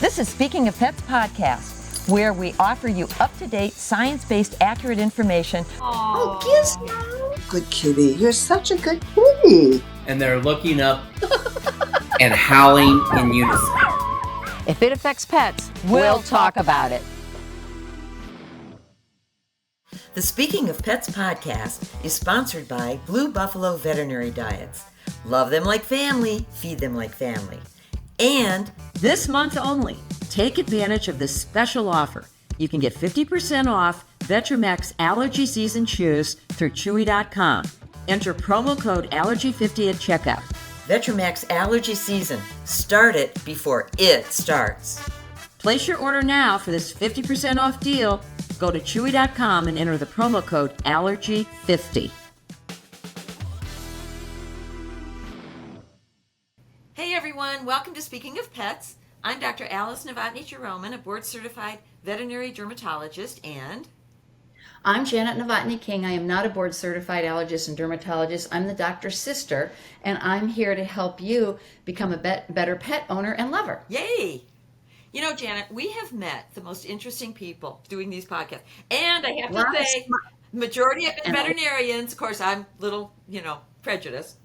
This is Speaking of Pets podcast, where we offer you up-to-date, science-based, accurate information. Oh, Gizmo! Good kitty. You're such a good kitty. And they're looking up and howling in unison. If it affects pets, we'll talk about it. The Speaking of Pets podcast is sponsored by Blue Buffalo Veterinary Diets. Love them like family, feed them like family. And this month only, take advantage of this special offer. You can get 50% off Vetrimax Allergy Season Chews through Chewy.com. Enter promo code Allergy50 at checkout. Vetrimax Allergy Season. Start it before it starts. Place your order now for this 50% off deal. Go to Chewy.com and enter the promo code Allergy50. Hey everyone, welcome to Speaking of Pets. I'm Dr. Alice Novotny Jeromin, a board-certified veterinary dermatologist, and I'm Janet Novotny King. I am not a board-certified allergist and dermatologist. I'm the doctor's sister, and I'm here to help you become a better pet owner and lover. Yay! You know, Janet, we have met the most interesting people doing these podcasts, and I have to say, majority have been veterinarians. Of course, I'm a little, prejudiced.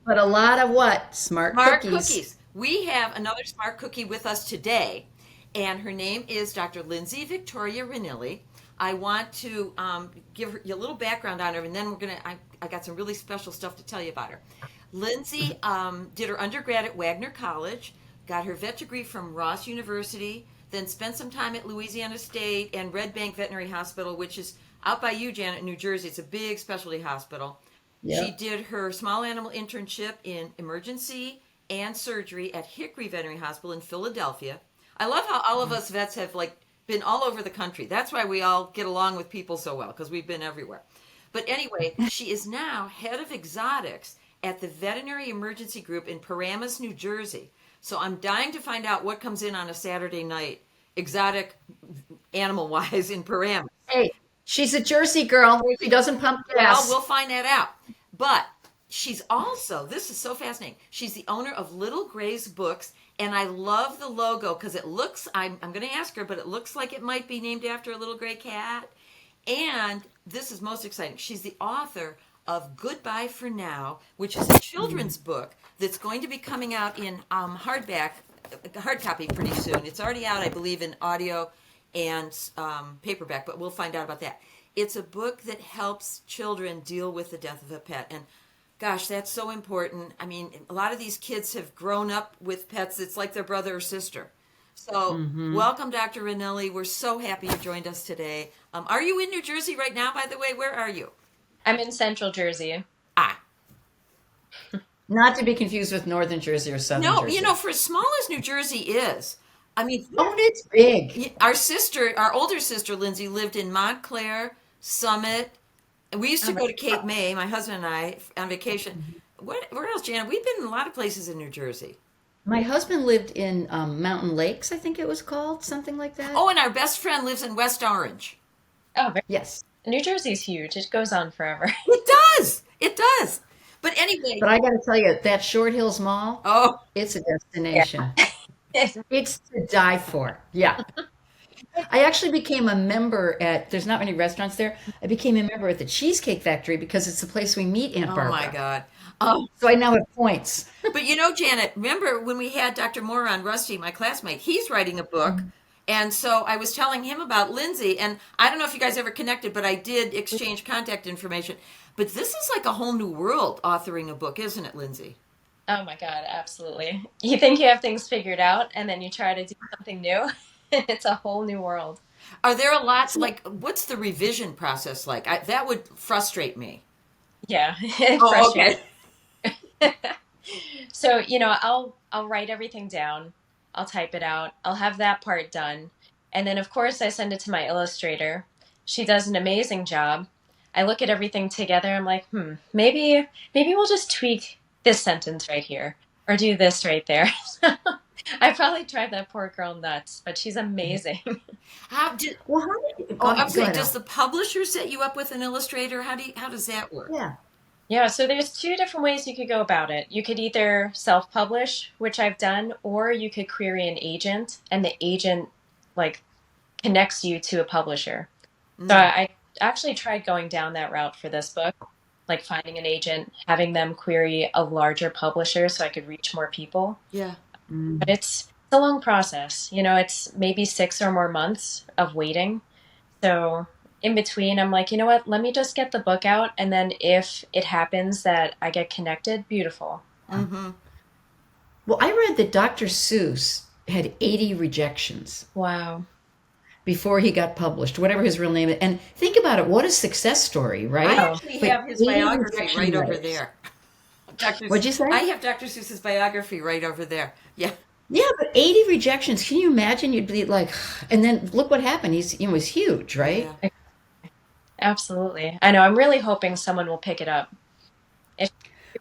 But a lot of what? Smart cookies. We have another smart cookie with us today, and her name is Dr. Lynsey Victoria Rinelli. I want to give you a little background on her, and then I got some really special stuff to tell you about her. Lynsey did her undergrad at Wagner College, got her vet degree from Ross University, then spent some time at Louisiana State and Red Bank Veterinary Hospital, which is out by you, Janet, in New Jersey. It's a big specialty hospital. Yep. She did her small animal internship in emergency and surgery at Hickory Veterinary Hospital in Philadelphia. I love how all of us vets have been all over the country. That's why we all get along with people so well, because we've been everywhere. But anyway, she is now head of exotics at the Veterinary Emergency Group in Paramus, New Jersey. So I'm dying to find out what comes in on a Saturday night, exotic animal-wise, in Paramus. Hey, she's a Jersey girl. She doesn't pump gas. Well, we'll find that out. But she's also, this is so fascinating, she's the owner of Little Gray's Books, and I love the logo because it looks, I'm going to ask her, but it looks like it might be named after a little gray cat. And this is most exciting. She's the author of Goodbye for Now, which is a children's book that's going to be coming out in hard copy pretty soon. It's already out, I believe, in audio and paperback, but we'll find out about that. It's a book that helps children deal with the death of a pet. And gosh, that's so important. I mean, a lot of these kids have grown up with pets. It's like their brother or sister. So welcome, Dr. Rinelli. We're so happy you joined us today. Are you in New Jersey right now, by the way? Where are you? I'm in Central Jersey. Not to be confused with Northern Jersey or Southern Jersey. No, for as small as New Jersey is, I mean, it's big. Our older sister, Lynsey, lived in Montclair, Summit. And we used to go to Cape May, my husband and I, on vacation. Where else, Janet? We've been in a lot of places in New Jersey. My husband lived in Mountain Lakes, I think it was called, something like that. Oh, and our best friend lives in West Orange. Oh, yes. New Jersey's huge. It goes on forever. It does. But anyway. But I got to tell you, that Short Hills Mall, it's a destination. Yeah. It's to die for. Yeah. I actually became a member there's not many restaurants there. I became a member at the Cheesecake Factory because it's the place we meet Aunt Barbara. Oh, my God. So I now have points. But Janet, remember when we had Dr. Moore on, Rusty, my classmate, he's writing a book. And so I was telling him about Lynsey, and I don't know if you guys ever connected, but I did exchange contact information. But this is like a whole new world, authoring a book, isn't it, Lynsey? Oh my God, absolutely. You think you have things figured out, and then you try to do something new. It's a whole new world. Are there a lot, what's the revision process like? That would frustrate me. Yeah. Okay. So, I'll write everything down. I'll type it out. I'll have that part done. And then, of course, I send it to my illustrator. She does an amazing job. I look at everything together. I'm like, maybe we'll just tweak this sentence right here or do this right there. I probably drive that poor girl nuts, but she's amazing. Does the publisher set you up with an illustrator? How does that work? Yeah. Yeah, so there's two different ways you could go about it. You could either self-publish, which I've done, or you could query an agent, and the agent like connects you to a publisher. So I actually tried going down that route for this book, like finding an agent, having them query a larger publisher so I could reach more people. Yeah. But it's a long process. It's maybe 6 or more months of waiting. So in between, I'm like, you know what? Let me just get the book out. And then if it happens that I get connected, beautiful. Mm-hmm. Well, I read that Dr. Seuss had 80 rejections Wow. before he got published, whatever his real name is. And think about it, what a success story, right? I actually But have his 80 biography rejection right over letters. there. Dr. What'd you say? I have Dr. Seuss's biography right over there. Yeah. Yeah, but 80 rejections. Can you imagine? You'd be like, and then look what happened. He was huge, right? Yeah. Absolutely. I know. I'm really hoping someone will pick it up. It's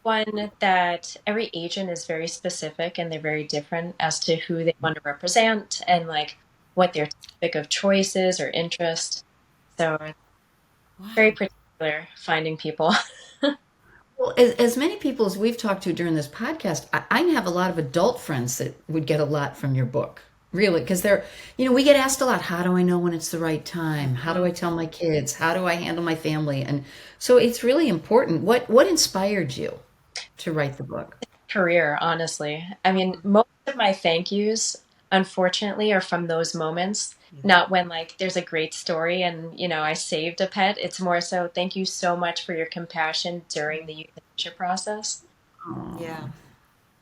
one that every agent is very specific and they're very different as to who they want to represent and like what their topic of choice is or interest. So it's very particular finding people. Well, as many people as we've talked to during this podcast, I have a lot of adult friends that would get a lot from your book. Really, because we get asked a lot, how do I know when it's the right time? How do I tell my kids? How do I handle my family? And so it's really important. What inspired you to write the book? Career, honestly. I mean, most of my thank yous, unfortunately, are from those moments. Not when like there's a great story and I saved a pet. It's more so thank you so much for your compassion during the euthanasia process. Yeah.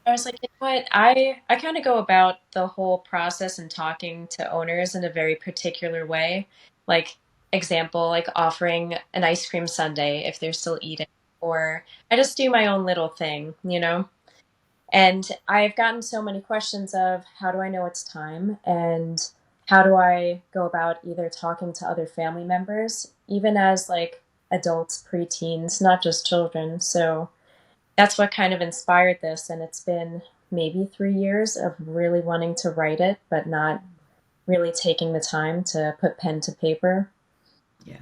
I was like, you know what? I kind of go about the whole process and talking to owners in a very particular way. Like, example, like offering an ice cream sundae if they're still eating, or I just do my own little thing. And I've gotten so many questions of how do I know it's time and how do I go about either talking to other family members, even as like adults, preteens, not just children. So that's what kind of inspired this. And it's been maybe 3 years of really wanting to write it, but not really taking the time to put pen to paper. Yeah.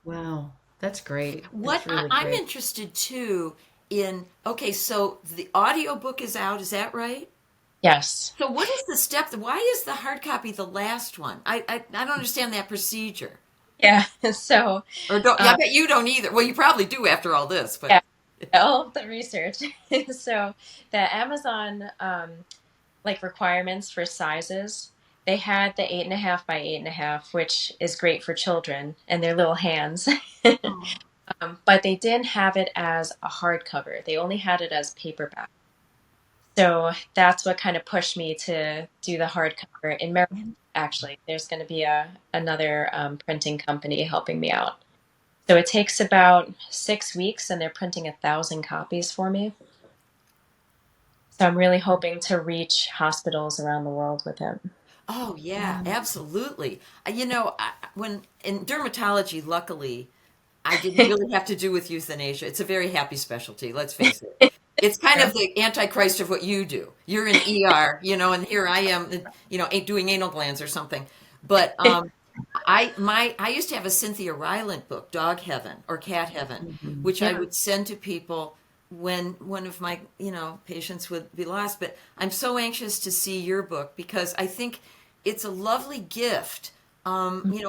Wow. That's great. What That's really I'm great. interested too in, okay, so the audiobook is out, is that right? Yes. So what is the step? Why is the hard copy the last one? I don't understand that procedure. Yeah. So, Or don't, yeah, I bet you don't either. Well, you probably do after all this, but yeah, all of the research. So the Amazon like requirements for sizes, they had the 8.5 by 8.5, which is great for children and their little hands. But they didn't have it as a hardcover. They only had it as paperback. So that's what kind of pushed me to do the hardcover in Maryland. Actually, there's going to be another printing company helping me out. So it takes about 6 weeks, and they're printing 1,000 copies for me. So I'm really hoping to reach hospitals around the world with it. oh yeah, absolutely. When in dermatology, luckily, I didn't really have to do with euthanasia. It's a very happy specialty, let's face it. It's kind of the antichrist of what you do. You're in ER, and here I am, doing anal glands or something. But I used to have a Cynthia Rylant book, Dog Heaven or Cat Heaven, which I Yeah. would send to people when one of my patients would be lost. But I'm so anxious to see your book because I think it's a lovely gift.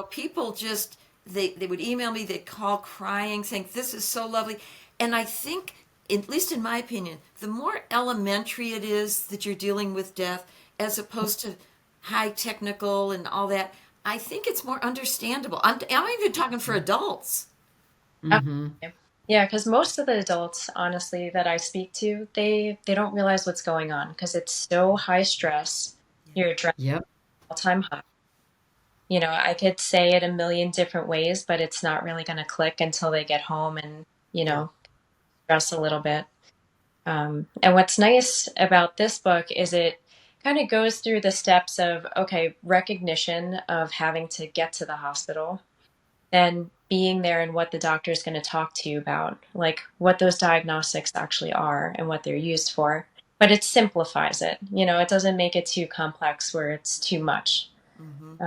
People just they would email me, they'd call crying, saying this is so lovely, and I think, at least in my opinion, the more elementary it is that you're dealing with death, as opposed to high technical and all that, I think it's more understandable. I'm even talking for adults. Mm-hmm. Yeah, because most of the adults, honestly, that I speak to, they don't realize what's going on because it's so high stress. Your adrenaline Yep. all-time high. I could say it a million different ways, but it's not really going to click until they get home and, Yeah. stress a little bit. And what's nice about this book is it kind of goes through the steps of, okay, recognition of having to get to the hospital, then being there and what the doctor is going to talk to you about, like what those diagnostics actually are and what they're used for. But it simplifies it. It doesn't make it too complex where it's too much. Hmm.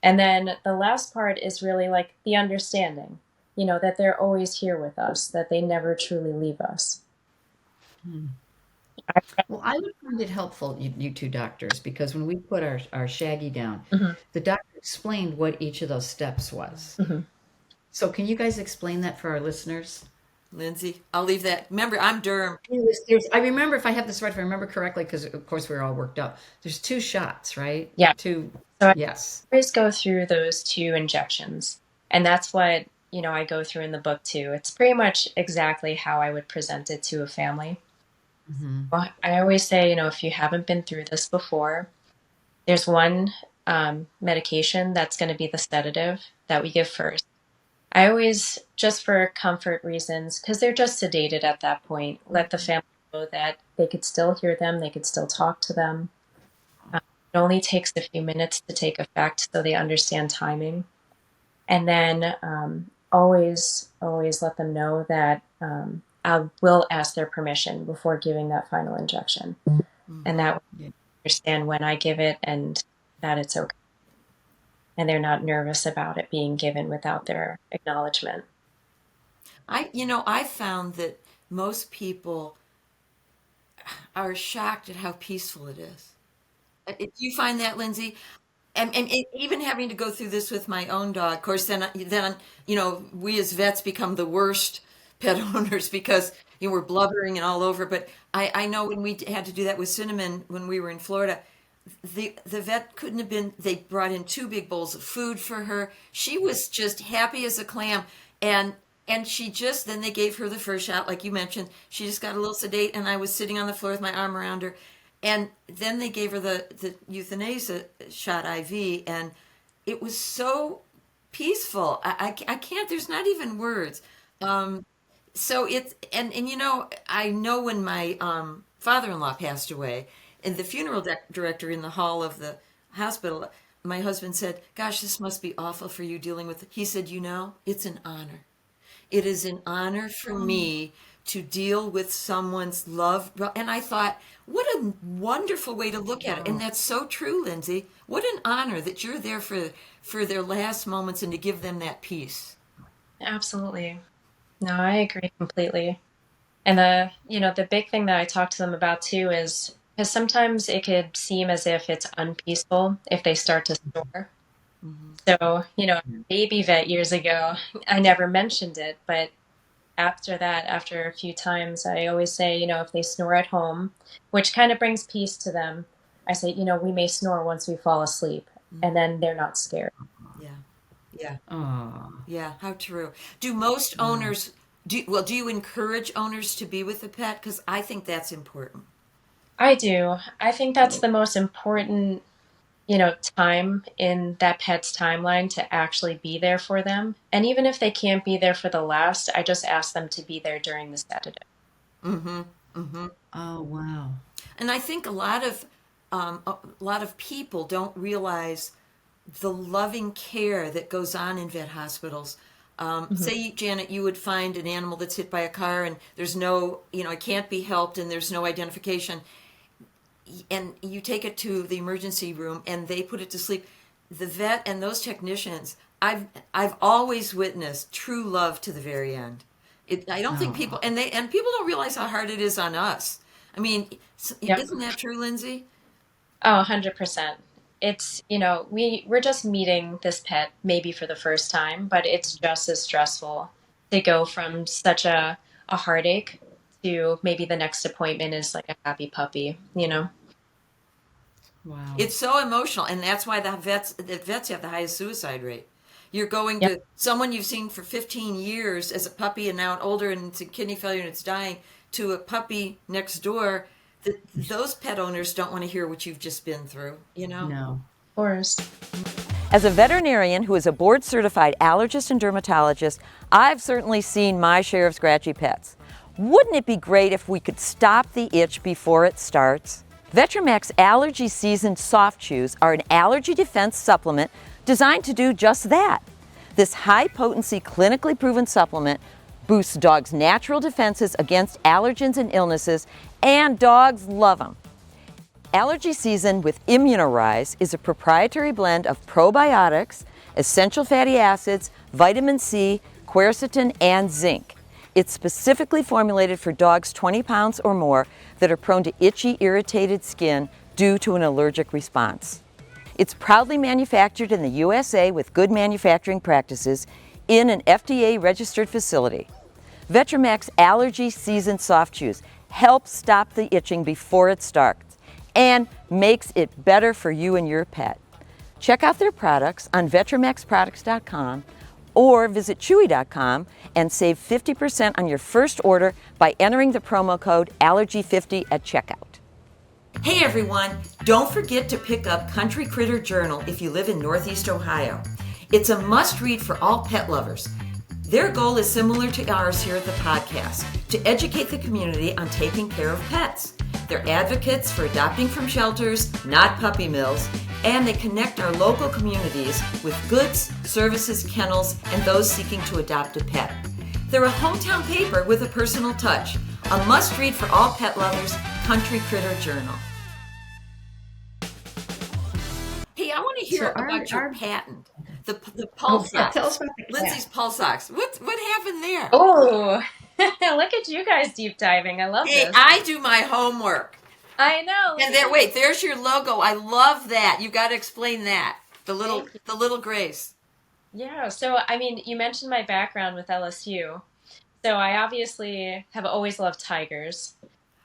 And then the last part is really like the understanding. that they're always here with us, that they never truly leave us. Well, I would find it helpful, you two doctors, because when we put our Shaggy down, Mhm. the doctor explained what each of those steps was. Mhm. So can you guys explain that for our listeners? Lindsay, I'll leave that. Remember, I'm derm. I remember, if I have this right, if I remember correctly, because of course we were all worked up. There's 2 shots, right? Yeah. Two. So I Yes. always go through those 2 injections. And that's what, I go through in the book too. It's pretty much exactly how I would present it to a family. Mm-hmm. Well, I always say, if you haven't been through this before, there's one medication that's going to be the sedative that we give first. I always, just for comfort reasons, because they're just sedated at that point, let the family know that they could still hear them, they could still talk to them. It only takes a few minutes to take effect, so they understand timing. And then always let them know that I will ask their permission before giving that final injection. And that way they understand when I give it and that it's okay. And they're not nervous about it being given without their acknowledgement. I found that most people are shocked at how peaceful it is. Do you find that, Lindsay? And even having to go through this with my own dog, of course, then we as vets become the worst pet owners because we're blubbering and all over. But I know when we had to do that with Cinnamon when we were in Florida, the vet couldn't have been. They brought in 2 big bowls of food for her. She was just happy as a clam, and she just then they gave her the first shot, like you mentioned. She just got a little sedate, and I was sitting on the floor with my arm around her. And then they gave her the euthanasia shot IV, and it was so peaceful. I can't, there's not even words. So it's, and I know when my father-in-law passed away, and the funeral director in the hall of the hospital, my husband said, "Gosh, this must be awful for you dealing with it." He said, "It's an honor. It is an honor for me to deal with someone's love." And I thought, what a wonderful way to look at it. And that's so true, Lindsay. What an honor that you're there for their last moments and to give them that peace. Absolutely. No, I agree completely. And the big thing that I talk to them about too is because sometimes it could seem as if it's unpeaceful if they start to snore. So, baby vet years ago, I never mentioned it, but after that, after a few times, I always say, if they snore at home, which kind of brings peace to them, I say, we may snore once we fall asleep, and then they're not scared. Yeah. Yeah. Oh. Yeah. How true. Do most owners do you encourage owners to be with the pet? Because I think that's important. I do. I think that's the most important, time in that pet's timeline to actually be there for them. And even if they can't be there for the last, I just ask them to be there during the sedative. Mm-hmm. Mm-hmm. Oh, wow. And I think a lot of people don't realize the loving care that goes on in vet hospitals. Say, Janet, you would find an animal that's hit by a car and there's no, it can't be helped and there's no identification. And you take it to the emergency room and they put it to sleep. The vet and those technicians, I've always witnessed true love to the very end. I don't think people, and people don't realize how hard it is on us. I mean, Yep. isn't that true, Lindsay? Oh, 100%. It's, we're just meeting this pet maybe for the first time, but it's just as stressful to go from such a heartache to maybe the next appointment is like a happy puppy, Wow. It's so emotional, and that's why the vets have the highest suicide rate. You're going Yep. to someone you've seen for 15 years as a puppy, and now older, and it's a kidney failure and it's dying, to a puppy next door. Those pet owners don't want to hear what you've just been through. No. Of course. As a veterinarian who is a board-certified allergist and dermatologist, I've certainly seen my share of scratchy pets. Wouldn't it be great if we could stop the itch before it starts? VetriMax Allergy Season Soft Chews are an allergy defense supplement designed to do just that. This high-potency, clinically proven supplement boosts dogs' natural defenses against allergens and illnesses, and dogs love them. Allergy Season with Immunorise is a proprietary blend of probiotics, essential fatty acids, vitamin C, quercetin, and zinc. It's specifically formulated for dogs 20 pounds or more that are prone to itchy, irritated skin due to an allergic response. It's proudly manufactured in the USA with good manufacturing practices in an FDA-registered facility. Vetramax Allergy Season Soft Chews helps stop the itching before it starts and makes it better for you and your pet. Check out their products on VetramaxProducts.com or visit Chewy.com and save 50% on your first order by entering the promo code Allergy50 at checkout. Hey everyone, don't forget to pick up Country Critter Journal if you live in Northeast Ohio. It's a must-read for all pet lovers. Their goal is similar to ours here at the podcast, to educate the community on taking care of pets. They're advocates for adopting from shelters, not puppy mills, and they connect our local communities with goods, services, kennels, and those seeking to adopt a pet. They're a hometown paper with a personal touch, a must-read for all pet lovers, Country Critter Journal. Hey, I want to hear about your patent, the pulse socks. Tell us about the cat. Lynsey's pulse socks. What happened there? Oh, look at you guys deep diving. I love Hey, this. I do my homework. I know. And there's your logo. I love that. You got to explain that. The little grace. Yeah, so I mean, you mentioned my background with LSU. So I obviously have always loved tigers.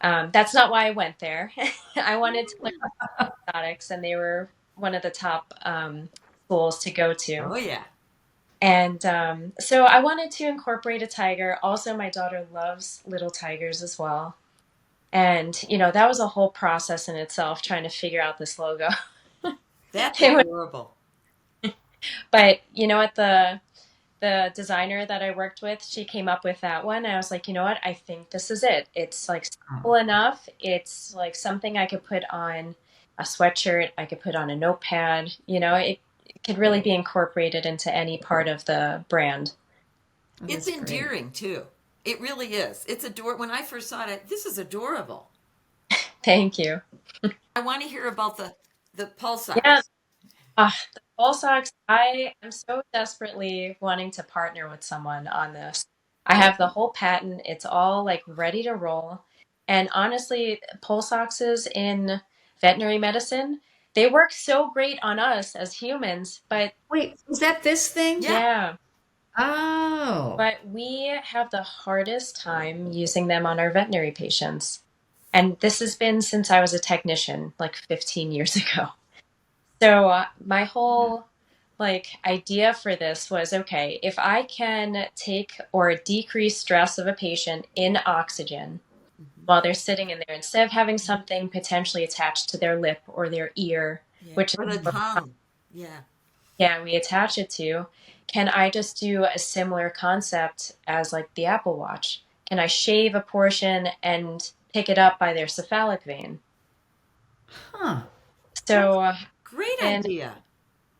That's not why I went there. I wanted to learn exotics, and they were one of the top schools to go to. Oh, yeah. And so I wanted to incorporate a tiger. Also, my daughter loves little tigers as well. And, that was a whole process in itself, trying to figure out this logo. That's adorable. But, what the designer that I worked with, she came up with that one. I was like, you know what? I think this is it. It's like simple enough. It's like something I could put on a sweatshirt. I could put on a notepad. It could really be incorporated into any part of the brand. It's endearing too. It really is. It's adorable. When I first saw it, this is adorable. Thank you. I want to hear about the pulse socks. Yeah. The pulse socks, I am so desperately wanting to partner with someone on this. I have the whole patent. It's all like ready to roll. And honestly, pulse oxes in veterinary medicine, they work so great on us as humans, but Wait, is that this thing? yeah, Oh. but we have the hardest time using them on our veterinary patients. And this has been since I was a technician, like 15 years ago. So my whole idea for this was, okay, if I can take or decrease stress of a patient in oxygen while they're sitting in there, instead of having something potentially attached to their lip or their ear, which or the tongue. Yeah, we attach it to, can I just do a similar concept as like the Apple Watch? Can I shave a portion and pick it up by their cephalic vein? Huh. So Great idea.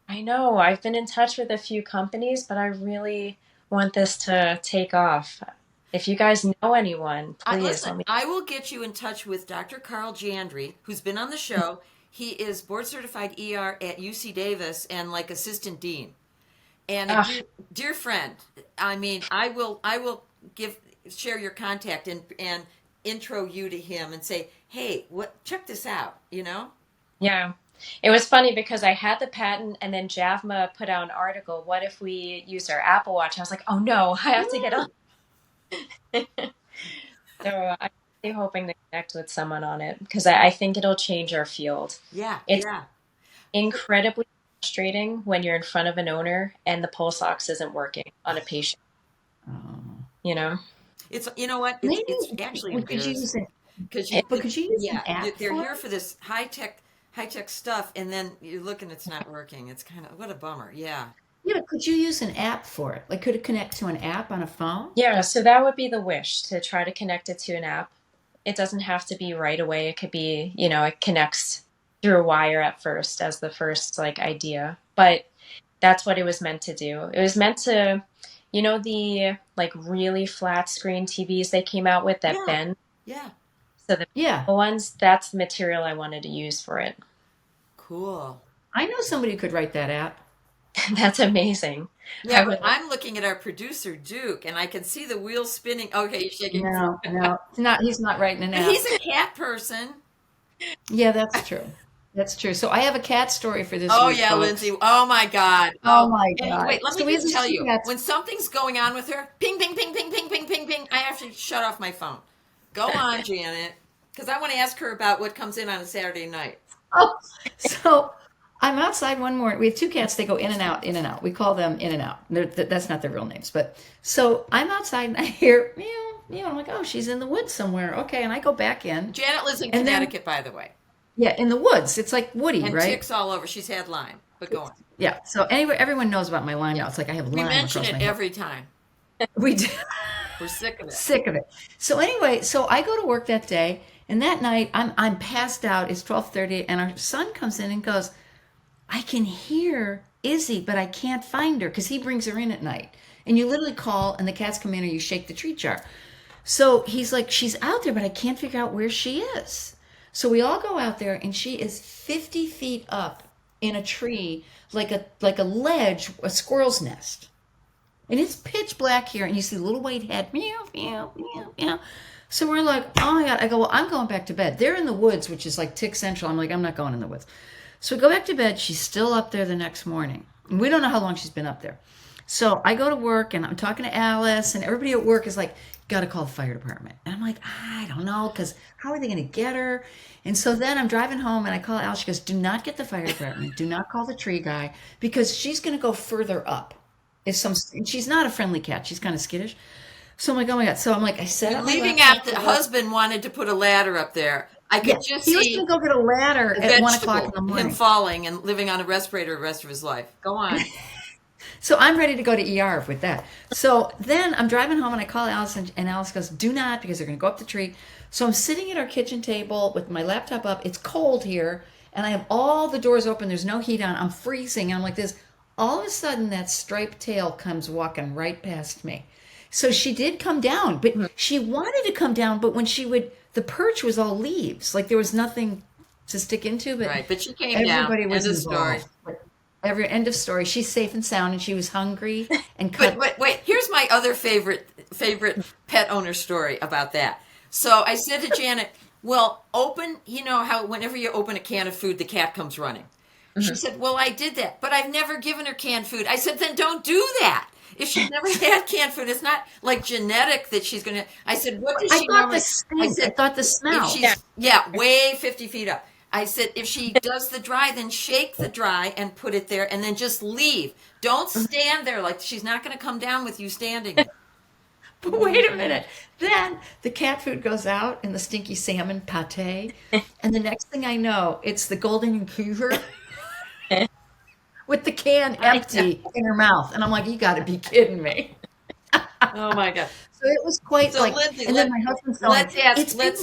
I know I've been in touch with a few companies, but I really want this to take off. If you guys know anyone, please Listen, I will get you in touch with Dr. Carl Jandry, who's been on the show. He is board certified ER at UC Davis and like assistant dean. And a dear friend. I mean, I will share your contact and intro you to him and say, hey, check this out, Yeah. It was funny because I had the patent and then JAVMA put out an article, what if we used our Apple Watch? I was like, oh no, I have to get on. So I'm really hoping to connect with someone on it because I think it'll change our field. Yeah, It's incredibly frustrating when you're in front of an owner and the pulse ox isn't working on a patient. It's what? It's actually embarrassing. Could you use an app? They're here for this high tech stuff, and then you look and it's not working. It's kind of what a bummer. Yeah. Yeah, but could you use an app for it? Like, could it connect to an app on a phone? Yeah, so that would be the wish, to try to connect it to an app. It doesn't have to be right away. It could be, it connects through a wire at first as the first idea. But that's what it was meant to do. It was meant to, the really flat screen TVs they came out with that bend. Yeah. So the ones, that's the material I wanted to use for it. Cool. I know somebody who could write that app. That's amazing. I Yeah, but would. I'm looking at our producer Duke, and I can see the wheels spinning. Okay, he's shaking. No, no, it's not. He's not writing it But out. he's a cat person. Yeah, that's true. That's true. So I have a cat story for this Oh week, yeah, folks. Lindsay. Oh my God. Oh Oh, my and God. wait, let me So we have just these tell two you, cats. when something's going on with her, ping, ping, ping, ping, ping, ping, ping, ping, I have to shut off my phone. Go on, Janet, because I want to ask her about what comes in on a Saturday night. Oh, so I'm outside one morning. We have two cats. They go in and out, in and out. We call them in and out. That's not their real names. But so I'm outside and I hear meow, meow. I'm like, oh, she's in the woods somewhere. Okay. And I go back in. Janet lives in And then, Connecticut, by the way, yeah, in the woods. It's like woody, and right? ticks all over. She's had Lyme, but go on. Yeah. So anyway, everyone knows about my Lyme now. It's like I have We Lyme mention across it my head. every time. We do. We're sick of it. Sick of it. So anyway, so I go to work that day, and that night I'm passed out. It's 12:30, and our son comes in and goes, I can hear Izzy, but I can't find her because he brings her in at night. And you literally call, and the cats come in, or you shake the treat jar. So he's like, she's out there, but I can't figure out where she is. So we all go out there, and she is 50 feet up in a tree, like a ledge, a squirrel's nest. And it's pitch black here, and you see the little white head, meow, meow, meow, meow. So we're like, oh my God. I go, well, I'm going back to bed. They're in the woods, which is like tick central. I'm like, I'm not going in the woods. So we go back to bed. She's still up there the next morning. And we don't know how long she's been up there. So I go to work, and I'm talking to Alice, and everybody at work is like, got to call the fire department. And I'm like, I don't know, because how are they going to get her? And so then I'm driving home, and I call Alice. She goes, do not get the fire department. Do not call the tree guy, because she's going to go further up. If some, she's not a friendly cat. She's kind of skittish. So I'm like, oh my God. So I'm like, I set You're up my leaving laptop out the for work. husband wanted to put a ladder up there. I Yeah, could just he was see going to go get a ladder a at 1 o'clock in vegetable, the him morning. falling and living on a respirator the rest of his life. Go on. So I'm ready to go to ER with that. So then I'm driving home, and I call Alice, and Alice goes, do not, because they're going to go up the tree. So I'm sitting at our kitchen table with my laptop up. It's cold here, and I have all the doors open. There's no heat on. I'm freezing. I'm like this. All of a sudden, that striped tail comes walking right past me. So she did come down, but she wanted to come down, but when she would, the perch was all leaves. Like there was nothing to stick into, but Right, but she came down. everybody was End of story. involved. Every end of story. She's safe and sound, and she was hungry and But cut. wait, here's my other favorite pet owner story about that. So I said to Janet, "Well, open. You know how whenever you open a can of food, the cat comes running." She said, "Well, I did that, but I've never given her canned food." I said, "Then don't do that. If she's never had canned food, it's not like genetic that she's going to." I said, "What does I she thought the normally?" I stink. I said, thought the "If smell. she's way 50 feet up." I said, "If she does the dry, then shake the dry and put it there, and then just leave. Don't stand there like she's not going to come down with you standing there." But wait a minute. Then the cat food goes out and the stinky salmon pate. And the next thing I know, it's the golden retriever with the can empty in her mouth. And I'm like, you got to be kidding me. Oh my God. So it was quite So like, Lindsay, and then my husband's going, it's been,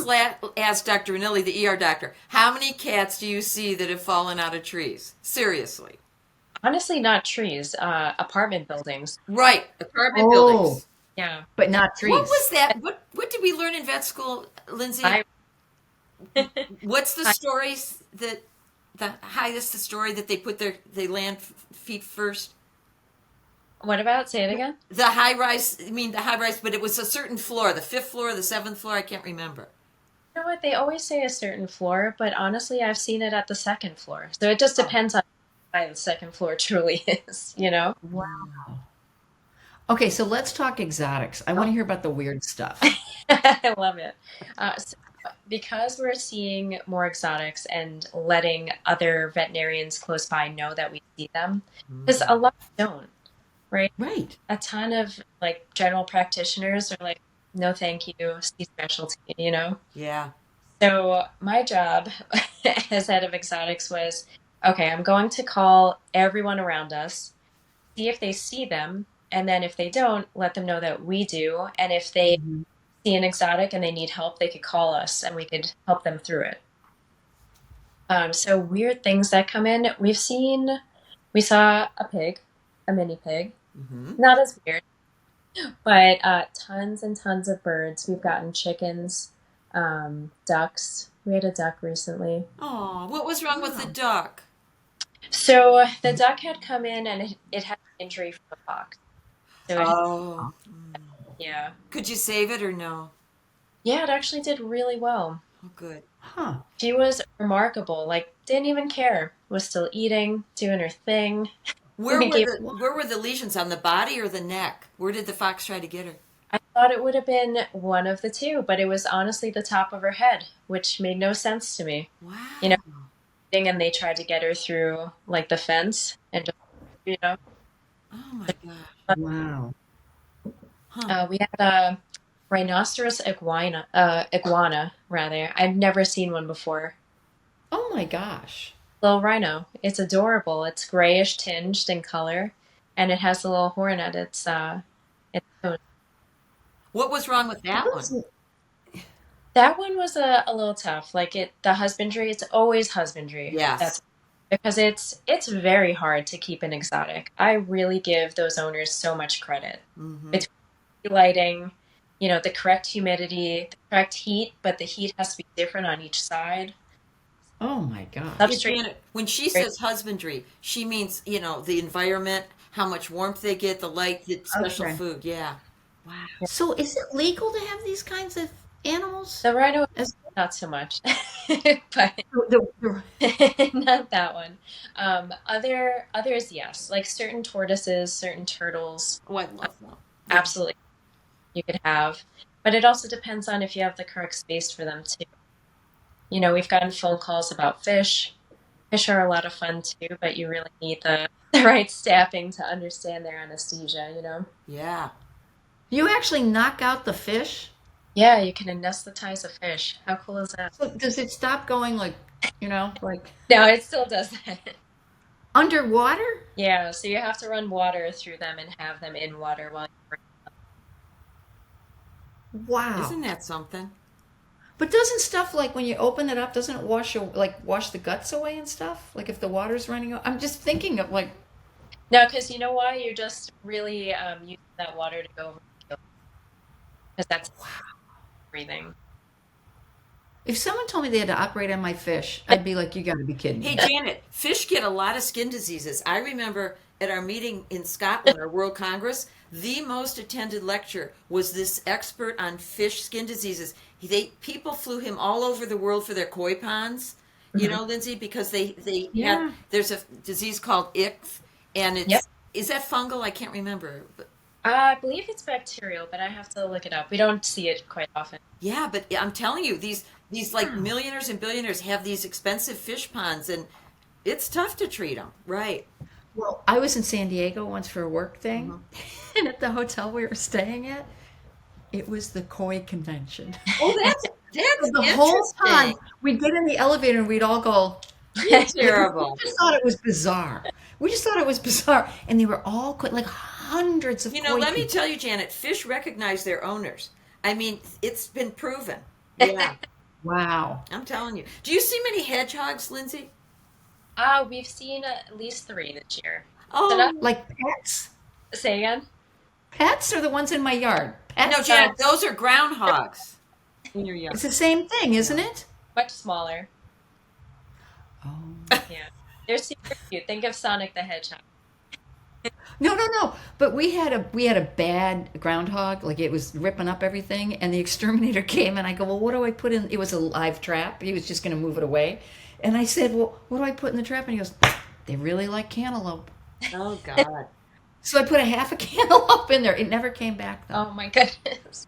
ask Dr. Rinelli, the ER doctor, how many cats do you see that have fallen out of trees? Seriously. Honestly, not trees, apartment buildings. Right, apartment oh, buildings. Yeah. but not What trees. was that? What did we learn in vet school, Lindsay? I What's the stories that the highest the story that they land feet first? What about? Say it again. The high rise, but it was a certain floor, the fifth floor, the seventh floor, I can't remember. You know what? They always say a certain floor, but honestly, I've seen it at the second floor. So it just depends on how high the second floor truly is, you know? Wow. Okay, so let's talk exotics. I want to hear about the weird stuff. I love it. So because we're seeing more exotics and letting other veterinarians close by know that we see them, because a lot don't, right? Right. A ton of like general practitioners are like, no, thank you, see specialty, you know? Yeah. So my job as head of exotics was, okay, I'm going to call everyone around us, see if they see them, and then if they don't, let them know that we do. And if they see an exotic and they need help, they could call us and we could help them through it. So weird things that come in. We saw a pig, a mini pig, not as weird, but tons and tons of birds. We've gotten chickens, ducks. We had a duck recently. Oh, what was wrong with the duck? So the duck had come in and it had an injury from a fox. So it, Oh, yeah. could you save it or no? Yeah, it actually did really well. Oh, good. Huh. She was remarkable. Like, didn't even care. Was still eating, doing her thing. Where We were gave. the lesions, on the body or the neck? Where did the fox try to get her? I thought it would have been one of the two, but it was honestly the top of her head, which made no sense to me. You know, Wow. and they tried to get her through like the fence and just, you know, Oh my God. Wow. Huh. we had a rhinoceros iguana rather. I've never seen one before. Oh my gosh. Little rhino. It's adorable. It's grayish tinged in color, and it has a little horn at its nose. What was wrong with Well, that one? That one was a little tough. Like the husbandry, it's always husbandry. Yes. That's because it's very hard to keep an exotic. I really give those owners so much credit. Mm-hmm. Between lighting, the correct humidity, the correct heat, but the heat has to be different on each side. Oh my gosh. Hey, Substrate. Janet, when she says husbandry, she means, the environment, how much warmth they get, the light, the special Okay. food. Yeah. Wow. So is it legal to have these kinds of animals? The rhino, As not so much, but the not that one. Others, yes, like certain tortoises, certain turtles, Oh, I love them. Yeah. absolutely you could have. But it also depends on if you have the correct space for them too. We've gotten phone calls about fish. Fish are a lot of fun too, but you really need the right staffing to understand their anesthesia. Yeah. you actually knock out the fish? Yeah, you can anesthetize a fish. How cool is that? So does it stop going like No, it still does that. underwater? Yeah, so you have to run water through them and have them in water while you're. Wow. Isn't that something? But doesn't stuff like when you open it up, doesn't it wash the guts away and stuff? Like if the water's running out? I'm just thinking of like, No, because you know why? You're just really using that water to go over the kill. Because that's breathing. if someone told me they had to operate on my fish, I'd be like, you got to be kidding Hey, me. Janet, fish get a lot of skin diseases. I remember at our meeting in Scotland, our World Congress, the most attended lecture was this expert on fish skin diseases. People flew him all over the world for their koi ponds, Mhm. Lindsay, because they had, Yeah. there's a disease called ichth, and Yep. is that fungal? I can't remember. But I believe it's bacterial, but I have to look it up. We don't see it quite often. yeah, but I'm telling you, these like Wow. millionaires and billionaires have these expensive fish ponds, and it's tough to treat them, right? Well, I was in San Diego once for a work thing, Mhm. and at the hotel we were staying at, it was the koi convention. Oh, that's The whole time interesting. we'd get in the elevator and we'd all go, You're like, terrible. we just thought it was bizarre. We just thought it was bizarre. And they were all koi, like hundreds of koi Let me people. tell you, Janet, fish recognize their owners. I mean, it's been proven. Yeah, Wow. I'm telling you. Do you see many hedgehogs, Lindsay? We've seen at least 3 this year. So not Oh, Like pets? say again. Pets are the ones in my yard. no, Pets? Janet, those are groundhogs in your yard. It's the same thing, isn't it? Much smaller. Oh. Yeah, they're super cute. Think of Sonic the Hedgehog. No, no, no. But we had a bad groundhog. Like it was ripping up everything, and the exterminator came, and I go, well, what do I put in? It was a live trap. He was just going to move it away, and I said, well, what do I put in the trap? And he goes, they really like cantaloupe. Oh, God. So I put a half a cantaloupe in there. It never came back though. Oh my goodness.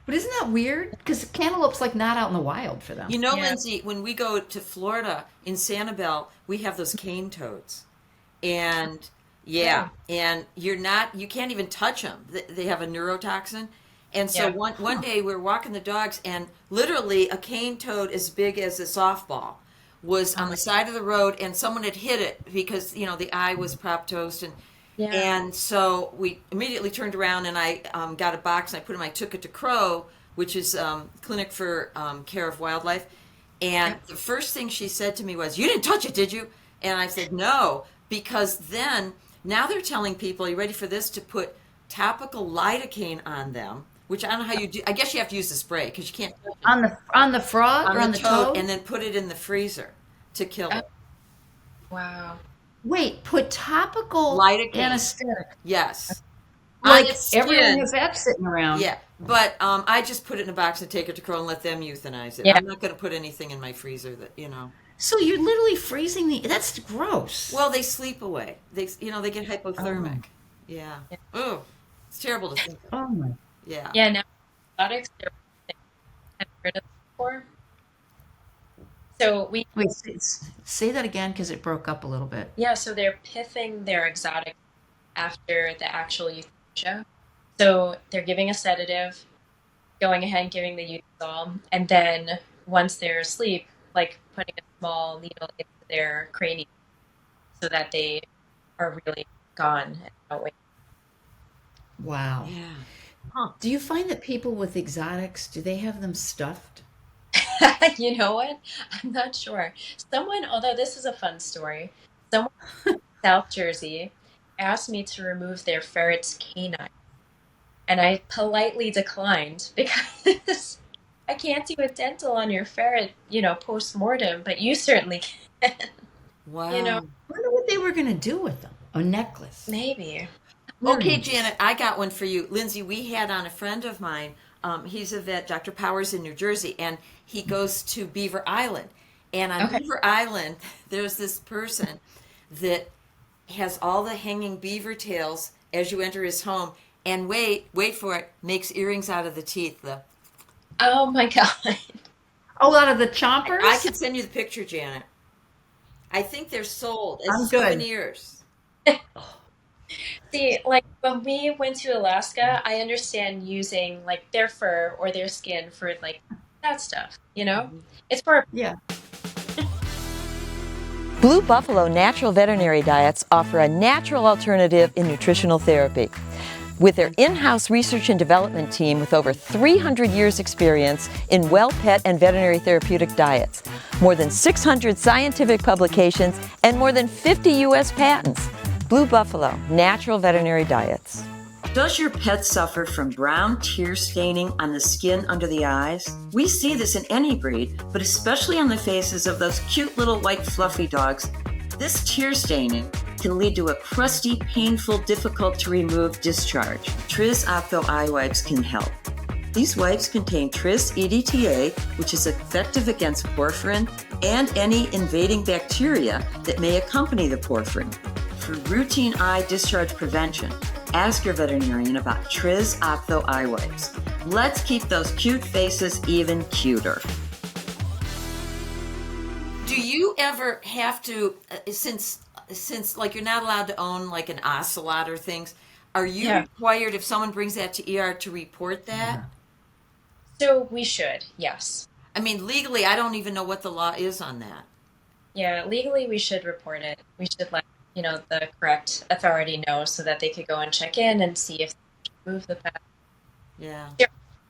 But isn't that weird? Because cantaloupe's like not out in the wild for them. Yeah. Lindsay, when we go to Florida in Sanibel, we have those cane toads. And yeah, and you can't even touch them. They have a neurotoxin. And so Yeah. one day we were walking the dogs, and literally a cane toad as big as a softball was on the side of the road, and someone had hit it because the eye was proptosed, Yeah. and so we immediately turned around, and I got a box, and I took it to Crow, which is Clinic for Care of Wildlife. And the first thing she said to me was, "You didn't touch it, did you?" And I said, "No," because now they're telling people, are you ready for this, to put topical lidocaine on them, which I don't know how you do. I guess you have to use the spray because you can't touch it On the frog or on the toad? and then put it in the freezer to kill it. Wow. Wait, put topical Lidocaine. anesthetic. Yes. On Like its everyone skin. has that sitting around. Yeah, but I just put it in a box and take it to Crow and let them euthanize it. Yeah. I'm not going to put anything in my freezer that, you know. So you're literally freezing that's gross. Well, they sleep away. They get hypothermic. Oh. Yeah. Oh, it's terrible to think of. Oh my. Yeah. Yeah, now exotics, they're I've heard of before. So Wait, say that again because it broke up a little bit. so they're pithing their exotic after the actual euthanasia. So they're giving a sedative, going ahead and giving the euthanol, and then once they're asleep, like putting a small needle into their cranium so that they are really gone and don't wake. Wow. Yeah. Huh. Do you find that people with exotics, do they have them stuffed? You know what? I'm not sure. Someone, although this is a fun story, someone in South Jersey asked me to remove their ferret's canine, and I politely declined because I can't do a dental on your ferret, post-mortem, but you certainly can, Wow. I wonder what they were going to do with them. A necklace. maybe. Okay, Janet, I got one for you. Lindsay, we had on a friend of mine. He's a vet, Dr. Powers in New Jersey, and he goes to Beaver Island. And on Okay. Beaver Island, there's this person that has all the hanging beaver tails as you enter his home. And wait for it, makes earrings out of the teeth. Oh my God. Oh, out of the chompers? I can send you the picture, Janet. I think they're sold I'm as good. souvenirs. See, like when we went to Alaska, I understand using like their fur or their skin for like that stuff, It's for Yeah. Blue Buffalo Natural Veterinary Diets offer a natural alternative in nutritional therapy. With their in-house research and development team with over 300 years experience in well pet and veterinary therapeutic diets, more than 600 scientific publications, and more than 50 U.S. patents. Blue Buffalo Natural Veterinary Diets. Does your pet suffer from brown tear staining on the skin under the eyes? We see this in any breed, but especially on the faces of those cute little white fluffy dogs. This tear staining can lead to a crusty, painful, difficult to remove discharge. Tris Opto Eye Wipes can help. These wipes contain Tris EDTA, which is effective against porphyrin and any invading bacteria that may accompany the porphyrin. For routine eye discharge prevention, ask your veterinarian about Tris Opto Eye Wipes. Let's keep those cute faces even cuter. Do you ever have to, since like you're not allowed to own like an ocelot or things, are you Yeah. required if someone brings that to ER to report that? So we should, yes. I mean, legally, I don't even know what the law is on that. Yeah, legally we should report it. We should let, the correct authority know so that they could go and check in and see if they should move the pet. Yeah.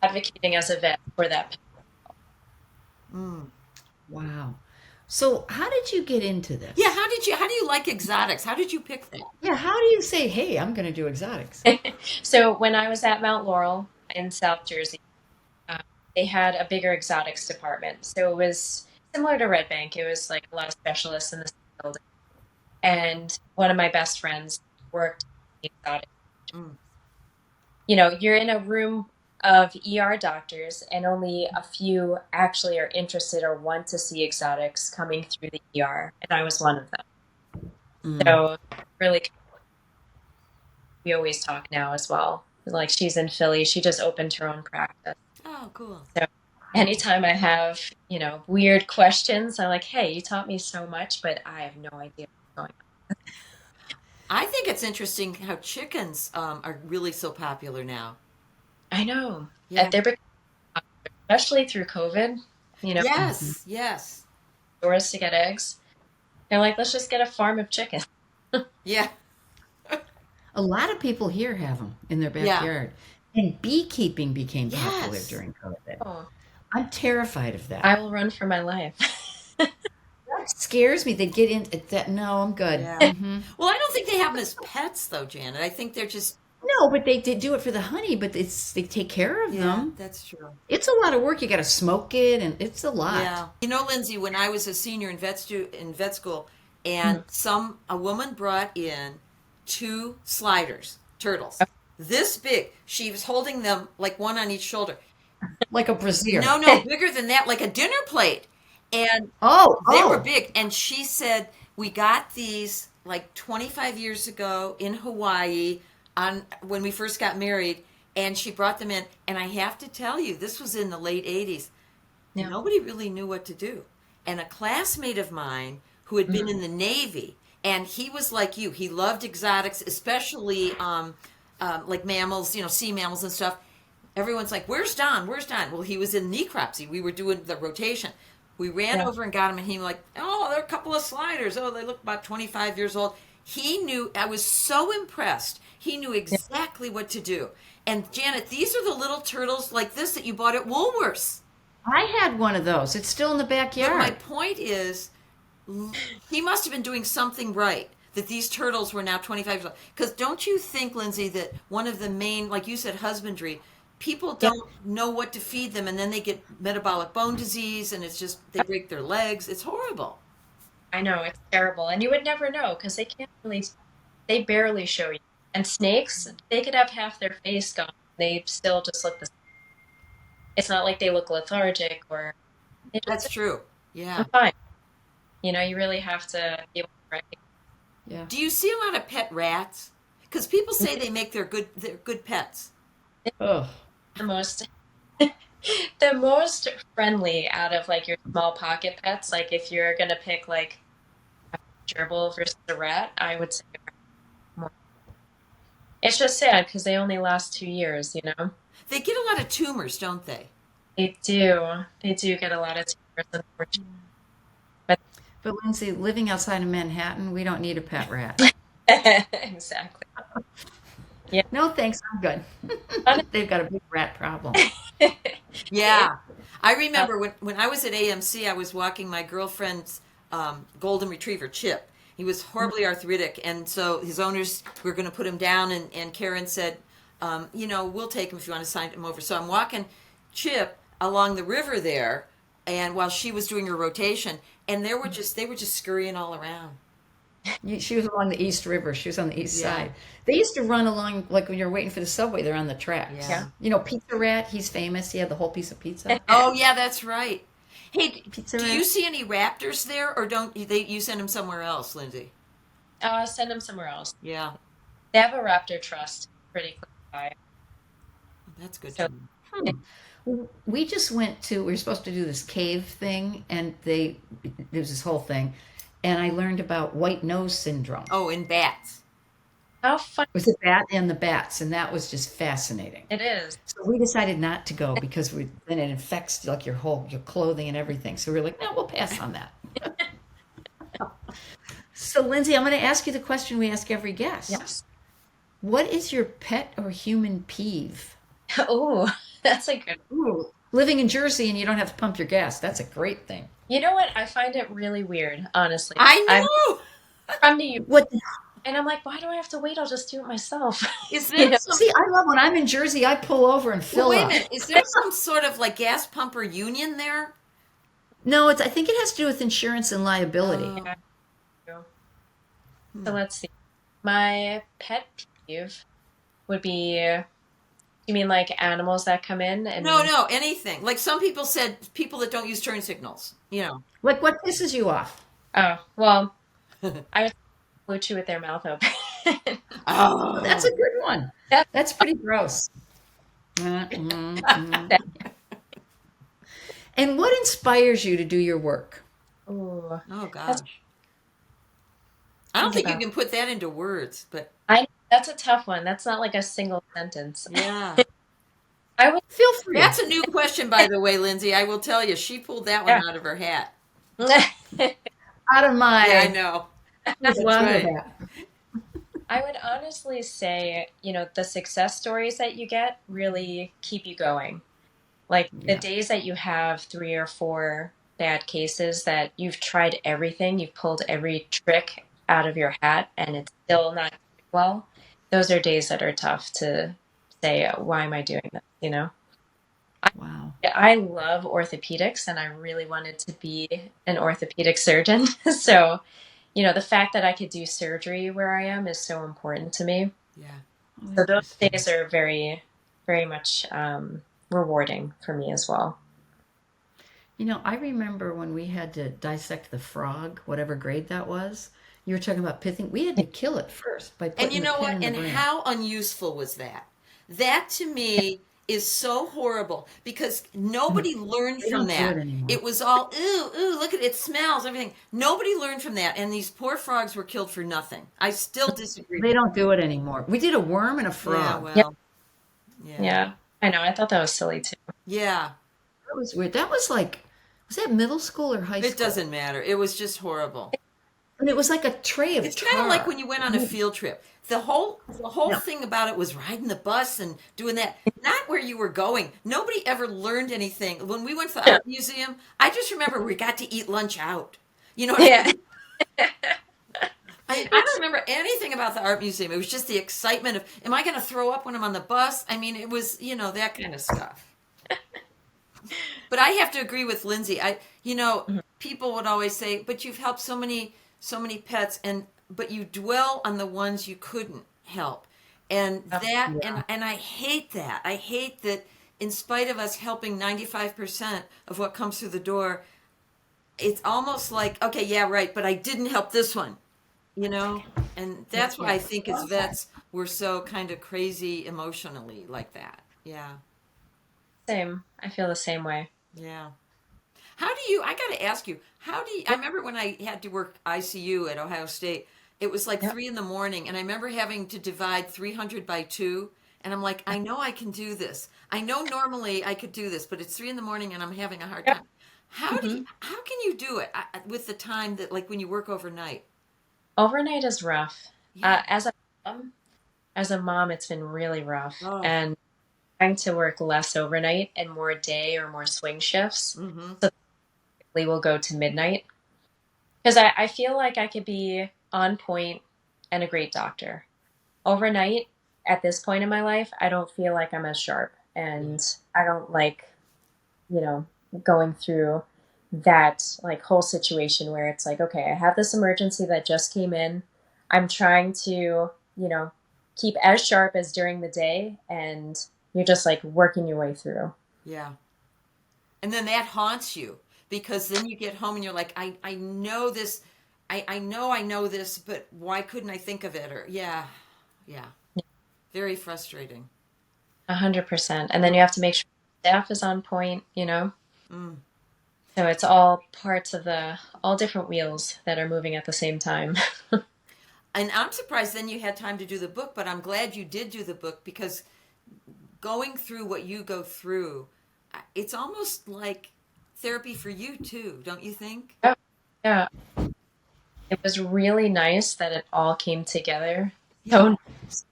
Advocating as a vet for that pet. Wow. So how did you get into this? Yeah, how do you like exotics? How did you pick that? Yeah, how do you say, hey, I'm going to do exotics? So when I was at Mount Laurel in South Jersey, they had a bigger exotics department. So it was similar to Red Bank. It was like a lot of specialists in the building. And one of my best friends worked in exotics. You're in a room of ER doctors, and only a few actually are interested or want to see exotics coming through the ER, and I was one of them. So really, we always talk now as well. Like she's in Philly, she just opened her own practice. Oh, cool. So anytime I have, weird questions, I'm like, hey, you taught me so much, but I have no idea what's going on. I think it's interesting how chickens are really so popular now. I know. Yeah. They're becoming popular, especially through COVID, Yes. stores to get eggs. They're like, let's just get a farm of chickens. Yeah. A lot of people here have them in their backyard. And beekeeping became popular Yes. during COVID. Oh, I'm terrified of that. I will run for my life. That scares me. They get into that. No, I'm good. Yeah. Mhm. Well, I don't think they have them as pets, though, Janet. I think they're just... No, but they do it for the honey, but they take care of them. that's true. It's a lot of work. You got to smoke it, and it's a lot. Yeah. You know, Lindsay, when I was a senior in vet school, and a woman brought in two turtles, this big. She was holding them like one on each shoulder. Like a brassiere. No, bigger than that, like a dinner plate. And they were big. And she said, we got these like 25 years ago in Hawaii on when we first got married. And she brought them in. And I have to tell you, this was in the late 80s. Yeah. Nobody really knew what to do. And a classmate of mine who had been in the Navy, and he was like you. He loved exotics, especially like mammals, sea mammals and stuff. Everyone's like, "Where's Don? Where's Don?" Well, he was in necropsy. We were doing the rotation. We ran over and got him, and he was like, "Oh, they're a couple of sliders. Oh, they look about 25 years old." He knew. I was so impressed. He knew exactly what to do. And Janet, these are the little turtles like this that you bought at Woolworths. I had one of those. It's still in the backyard. But my point is, he must have been doing something right that these turtles were now 25 years old. Because don't you think, Lynsey, that one of the main, like you said, husbandry, people don't know what to feed them, and then they get metabolic bone disease, and it's just, they break their legs. It's horrible. I know, it's terrible. And you would never know because they barely show you. And snakes, they could have half their face gone. They still just look the same. It's not like they look lethargic or. That's true. Yeah. Fine. You really have to be able to recognize. Yeah. Do you see a lot of pet rats? Because people say they make they're good pets. Oh. The most friendly out of like your small pocket pets. Like if you're gonna pick like a gerbil versus a rat, I would say more. It's just sad because they only last 2 years. They get a lot of tumors, don't they? They do. They do get a lot of tumors, unfortunately. But Lynsey, living outside of Manhattan, we don't need a pet rat. Exactly. Yeah. No, thanks. I'm good. They've got a big rat problem. Yeah. I remember when I was at AMC, I was walking my girlfriend's golden retriever, Chip. He was horribly arthritic, and so his owners were going to put him down, and Karen said, we'll take him if you want to sign him over. So I'm walking Chip along the river there, and while she was doing her rotation, and they were just scurrying all around. She was along the East River. She was on the east side. They used to run along, like when you're waiting for the subway, they're on the tracks. Yeah. Pizza Rat, he's famous. He had the whole piece of pizza. Oh, yeah, that's right. Hey, Pizza do Rat. you see any raptors there, or don't you send them somewhere else, Lynsey? Send them somewhere else. Yeah. They have a raptor trust pretty close by. That's good. So- We just we were supposed to do this cave thing, and there was this whole thing, and I learned about white nose syndrome. Oh, in bats. How fun It was the bat and the bats, and that was just fascinating. it is. So we decided not to go because then it infects like your clothing and everything. So we were like, no, we'll pass on that. So Lynsey, I'm going to ask you the question we ask every guest. Yes. What is your pet or human peeve? Oh, that's a good one. Ooh, living in Jersey and you don't have to pump your gas. That's a great thing. You know what? I find it really weird, honestly. I I'm know. from New York, What? and I'm like, why do I have to wait? I'll just do it myself. Is there some, See, I love when I'm in Jersey, I pull over and fill wait a up. minute, is there some sort of like gas pumper union there? No, I think it has to do with insurance and liability. Oh. So let's see. My pet peeve would be, you mean like animals that come in and No, anything. Like some people said, people that don't use turn signals. Like what pisses you off? Oh, well, I would blue chew with their mouth open. Oh, That's a good one. Yeah. That's pretty gross. And what inspires you to do your work? Ooh. Oh gosh. I don't think you can put that into words, but That's a tough one. That's not like a single sentence. yeah. I would Feel free. That's a new question, by the way, Lynsey. I will tell you, she pulled that one out of her hat. Out of my. Yeah, I know. Who's wrong with right. that? I would honestly say, the success stories that you get really keep you going. Like the days that you have 3 or 4 bad cases that you've tried everything, you've pulled every trick out of your hat and it's still not doing well. Those are days that are tough to say, why am I doing this? Wow. I love orthopedics and I really wanted to be an orthopedic surgeon. So, the fact that I could do surgery where I am is so important to me. Yeah. So those days are very, very much rewarding for me as well. I remember when we had to dissect the frog, whatever grade that was. You were talking about pithing. We had to kill it first by And putting you the know pin what? in the And brain. how unuseful was that? That to me is so horrible because nobody learned They from don't do that. it anymore. It was all, ooh, look at it, smells, everything. Nobody learned from that. And these poor frogs were killed for nothing. I still disagree. They don't do it anymore. We did a worm and a Yeah, frog. well, yeah. Yeah, I know. I thought that was silly too. Yeah. That was weird. That was like, was that middle school or high It school? doesn't matter. It was just horrible. And it was like a tray of It's tar. kind of like when you went on a field trip. The whole Yeah. thing about it was riding the bus and doing that. Not where you were going. Nobody ever learned anything. When we went to the art museum, I just remember we got to eat lunch out. You know what I Yeah. mean? I don't remember anything about the art museum. It was just the excitement of, am I going to throw up when I'm on the bus? I mean, it was, that kind of stuff. But I have to agree with Lynsey. People would always say, but you've helped so many pets, but you dwell on the ones you couldn't help. And and I hate that. I hate that in spite of us helping 95% of what comes through the door, it's almost like, okay, yeah, right, but I didn't help this one, And that's why I think as vets, we're so kind of crazy emotionally like that. Yeah. Same. I feel the same way. Yeah. I got to ask you, I remember when I had to work ICU at Ohio State, it was like 3 a.m. and I remember having to divide 300 by 2. And I'm like, I know I can do this. I know normally I could do this, but it's 3 a.m. and I'm having a hard time. How can you do it with the time that, like, when you work overnight? Overnight is rough. Yeah. As a mom, it's been really rough. Oh. And trying to work less overnight and more day or more swing shifts. Mm-hmm. So we will go to midnight. Because I feel like I could be on point and a great doctor. Overnight, at this point in my life, I don't feel like I'm as sharp. And I don't like, going through that like whole situation where it's like, okay, I have this emergency that just came in. I'm trying to, keep as sharp as during the day, and you're just like working your way through. Yeah. And then that haunts you because then you get home and you're like, I know this. I know this, but why couldn't I think of it? Or yeah. Very frustrating. 100%. And then you have to make sure staff is on point, So it's all parts of all different wheels that are moving at the same time. And I'm surprised then you had time to do the book, but I'm glad you did do the book because going through what you go through, it's almost like therapy for you too, don't you think? Yeah. It was really nice that it all came together. So nice.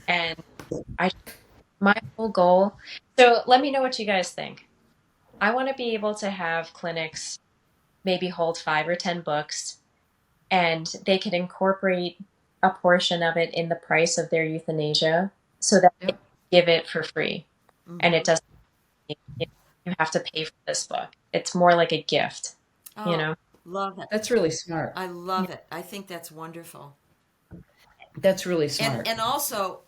And my whole goal. So let me know what you guys think. I want to be able to have clinics maybe hold 5 or 10 books, and they could incorporate a portion of it in the price of their euthanasia so that they give it for free. Mm-hmm. And it doesn't, you have to pay for this book. It's more like a gift, Love it. That's really smart. I love it. I think that's wonderful. That's really smart. And also,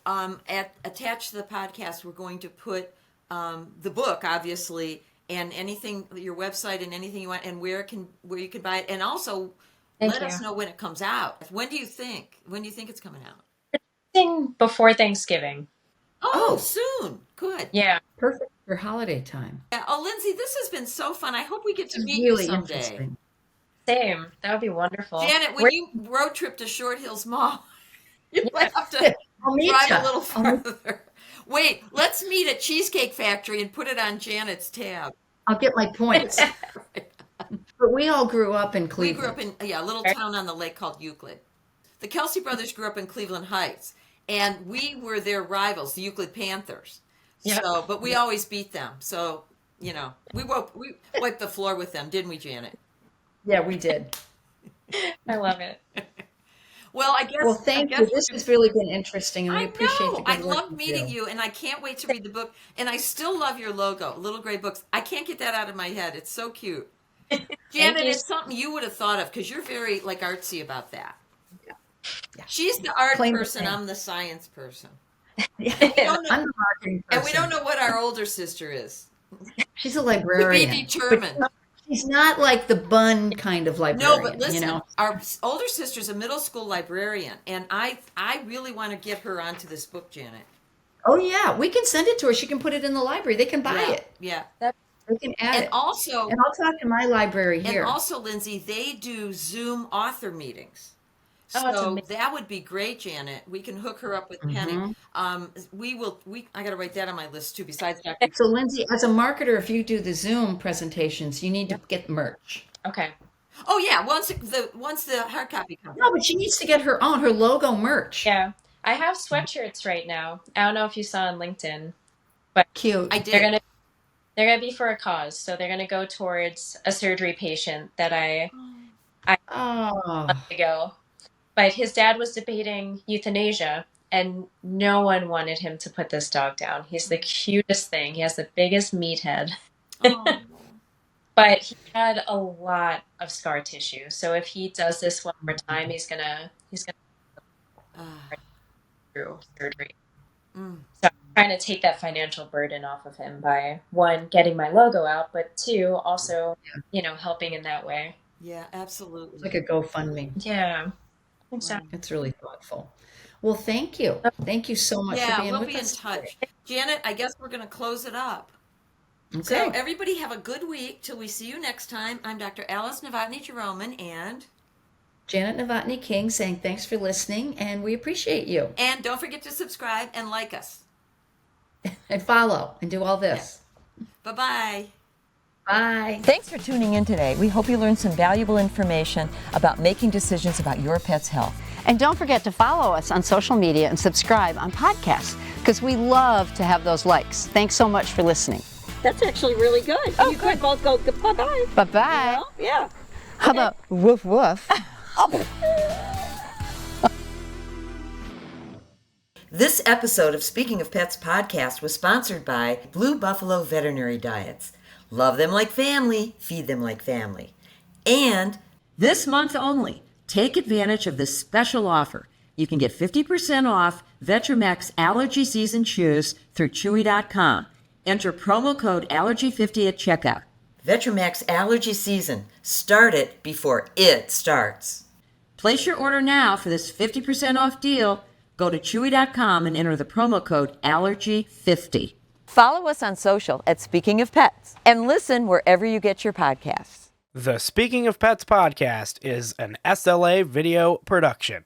attached to the podcast, we're going to put the book, obviously, and anything, your website and anything you want, and where you can buy it, and also let us know when it comes out. When do you think it's coming out? Before Thanksgiving. Oh, soon. Good. Yeah. Perfect for holiday time. Yeah. Oh, Lynsey, this has been so fun. I hope we get to meet really you someday. Interesting. Same. That would be wonderful. Janet, when you road trip to Short Hills Mall, you have to drive a little further. Wait, let's meet at Cheesecake Factory and put it on Janet's tab. I'll get my points. But we all grew up in Cleveland. We grew up in a little town on the lake called Euclid. The Kelsey brothers grew up in Cleveland Heights, and we were their rivals, the Euclid Panthers. Yep. So, but we always beat them. So, we wiped the floor with them, didn't we, Janet? Yeah, we did. I love it. Well, I guess. Well, thank you. This has really been interesting, and we appreciate the good I love meeting you, and I can't wait to read the book. And I still love your logo, Little Gray Books. I can't get that out of my head. It's so cute. Janet, you. it's something you would have thought of because you're very like artsy about that. Yeah. She's the art Claim to person. fame. I'm the science person. Yeah. We don't know, I'm the marketing and we don't person. know what our older sister is. She's a To be librarian. But determined. she's not like the bun kind of No, librarian, but listen, you know? our older sister's a middle school librarian, and I really want to get her onto this book, Janet. Oh, yeah. We can send it to her. She can put it in the library. They can buy Yeah, it. yeah. They can add And it. also, And I'll talk to my library here. Lynsey, they do Zoom author meetings. Oh, it's So amazing. that would be great, Janet. We can hook her up with Penny. Mhm. I got to write that on my list too. Besides Dr. So, Lynsey, as a marketer, if you do the Zoom presentations, you need to get merch. Okay. Oh yeah, once the hard copy comes. No, but she needs to get her own, her logo merch. Yeah. I have sweatshirts right now. I don't know if you saw on LinkedIn. Cute. I They're did. gonna be for a cause. So they're gonna go towards a surgery patient that I Oh, ago. But his dad was debating euthanasia, and no one wanted him to put this dog down. He's the cutest thing. He has the biggest meathead. Oh. But he had a lot of scar tissue. So if he does this one more time, he's gonna Ah. through surgery. Mm. So I'm trying to take that financial burden off of him by, one, getting my logo out, but two, also, helping in that way. Yeah, absolutely. it's like a GoFundMe. Yeah. Exactly. It's really thoughtful. Well, thank you. Thank you so much for Yeah, being we'll with be in us touch. today. Janet, I guess we're going to close it up. Okay. So everybody have a good week till we see you next time. I'm Dr. Alice Novotny Jeromin, and Janet Novotny King saying thanks for listening, and we appreciate you. don't forget to subscribe and like us. And follow and do all this. Bye-bye. Bye. Thanks for tuning in today. We hope you learned some valuable information about making decisions about your pet's health. And don't forget to follow us on social media and subscribe on podcasts because we love to have those likes. Thanks so much for listening. That's actually really good. Oh, You could both go bye-bye. Bye-bye. Well, yeah. How about woof woof? This episode of Speaking of Pets podcast was sponsored by Blue Buffalo Veterinary Diets. Love them like family, feed them like family. And this month only, take advantage of this special offer. You can get 50% off Vetrimax Allergy Season Shoes through Chewy.com. Enter promo code Allergy50 at checkout. Vetrimax Allergy Season. Start it before it starts. Place your order now for this 50% off deal. Go to Chewy.com and enter the promo code Allergy50. Follow us on social at Speaking of Pets and listen wherever you get your podcasts. The Speaking of Pets podcast is an SLA video production.